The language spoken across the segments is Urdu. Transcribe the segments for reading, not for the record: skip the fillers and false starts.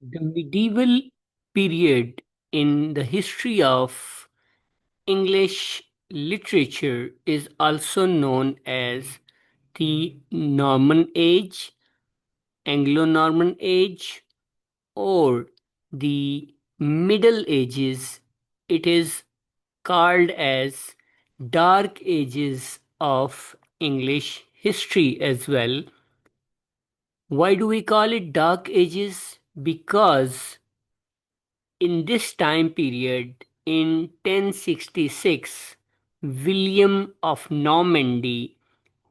The medieval period in the history of English literature is also known as the Norman Age, Anglo Norman Age, or the Middle Ages. It is called as Dark Ages of English history as well. Why do we call it Dark Ages? Because in this time period, in 1066, William of Normandy,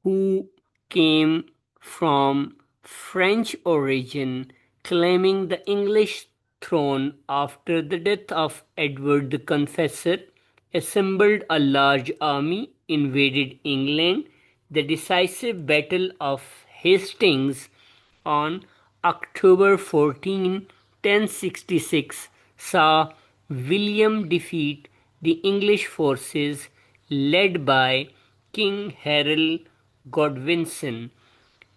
who came from French origin, claiming the English throne after the death of Edward the Confessor, assembled a large army, invaded England. The decisive Battle of Hastings on October 14, 1066, saw William defeat the English forces led by King Harold Godwinson.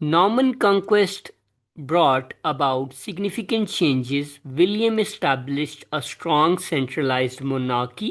Norman conquest brought about significant changes. William established a strong centralized monarchy.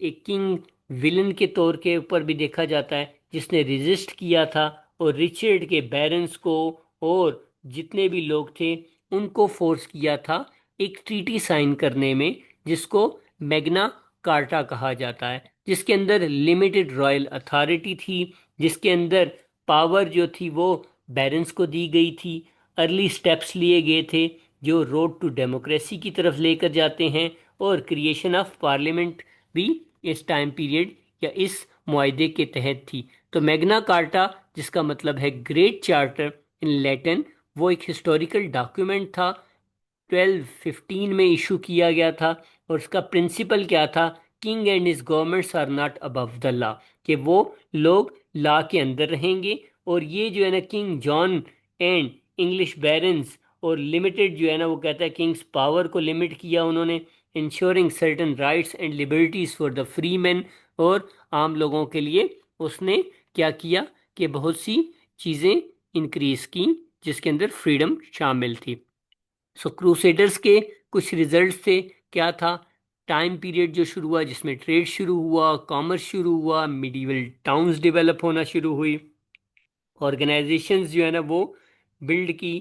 ایک کنگ ولن کے طور کے اوپر بھی دیکھا جاتا ہے جس نے ریزسٹ کیا تھا اور رچرڈ کے بیرنس کو اور جتنے بھی لوگ تھے ان کو فورس کیا تھا ایک ٹریٹی سائن کرنے میں، جس کو میگنا کارٹا کہا جاتا ہے، جس کے اندر لمیٹڈ رائل اتھارٹی تھی، جس کے اندر پاور جو تھی وہ بیرنس کو دی گئی تھی، ارلی سٹیپس لیے گئے تھے جو روڈ ٹو ڈیموکریسی کی طرف لے کر جاتے ہیں، اور کریشن آف پارلیمنٹ بھی اس ٹائم پیریڈ یا اس معاہدے کے تحت تھی۔ تو میگنا کارٹا، جس کا مطلب ہے گریٹ چارٹر ان لیٹن، وہ ایک ہسٹوریکل ڈاکیومنٹ تھا، 1215 میں ایشو کیا گیا تھا، اور اس کا پرنسپل کیا تھا؟ King and his governments are not above the law, کہ وہ لوگ لا کے اندر رہیں گے، اور یہ جو ہے نا کنگ جان اینڈ انگلش بیرنز اور لمیٹڈ جو ہے نا، وہ کہتا ہے کنگز پاور کو لمٹ کیا انہوں نے، insuring certain rights and liberties for the free man, اور عام لوگوں کے لیے اس نے کیا کیا کہ بہت سی چیزیں انکریز کی جس کے اندر فریڈم شامل تھی۔ سو کروسیڈرز کے کچھ ریزلٹس تھے، کیا تھا؟ ٹائم پیریڈ جو شروع ہوا جس میں ٹریڈ شروع ہوا، کامرس شروع ہوا، میڈیول ٹاؤنز ڈیولپ ہونا شروع ہوئی، آرگنائزیشنز جو ہے نا وہ بلڈ کی،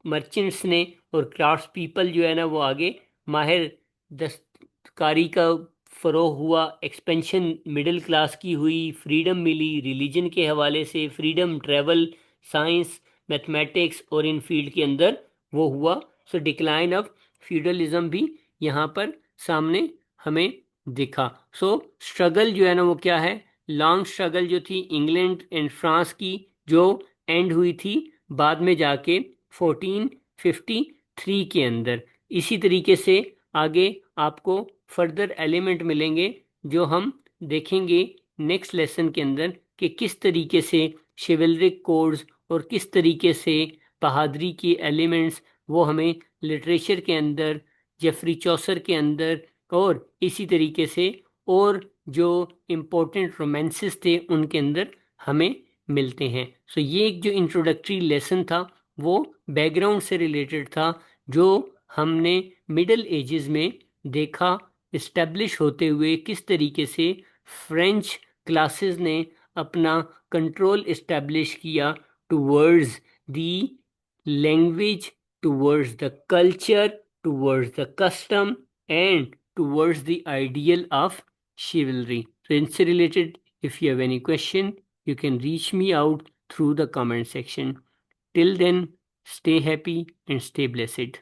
مرچنٹس نے اور کرافٹس پیپل جو ہے نا وہ آگے، ماہر دستکاری کا فروغ ہوا، ایکسپینشن مڈل کلاس کی ہوئی، فریڈم ملی ریلیجن کے حوالے سے، فریڈم ٹریول، سائنس، میتھمیٹکس اور ان فیلڈ کے اندر وہ ہوا۔ سو ڈکلائن آف فیوڈلزم بھی یہاں پر سامنے ہمیں دکھا۔ سو اسٹرگل جو ہے نا وہ کیا ہے؟ لانگ اسٹرگل جو تھی انگلینڈ اینڈ فرانس کی، جو اینڈ ہوئی تھی بعد میں جا کے 1453 کے اندر۔ اسی طریقے سے آگے آپ کو فردر ایلیمنٹ ملیں گے جو ہم دیکھیں گے نیکسٹ لیسن کے اندر، کہ کس طریقے سے شیولرک کوڈز اور کس طریقے سے بہادری کی ایلیمنٹس وہ ہمیں لٹریچر کے اندر، جیفری چوسر کے اندر، اور اسی طریقے سے اور جو امپورٹنٹ رومانسز تھے ان کے اندر ہمیں ملتے ہیں۔ سو یہ ایک جو انٹروڈکٹری لیسن تھا وہ بیک گراؤنڈ سے ریلیٹڈ تھا، جو ہم نے مڈل ایجز میں دیکھا اسٹیبلش ہوتے ہوئے کس طریقے سے فرینچ کلاسز نے اپنا کنٹرول اسٹیبلش کیا towards the language, towards the culture, towards the custom and towards the ideal of chivalry. So in related, if you have any question, you can reach me out through the comment section. Till then, stay happy and stay blessed.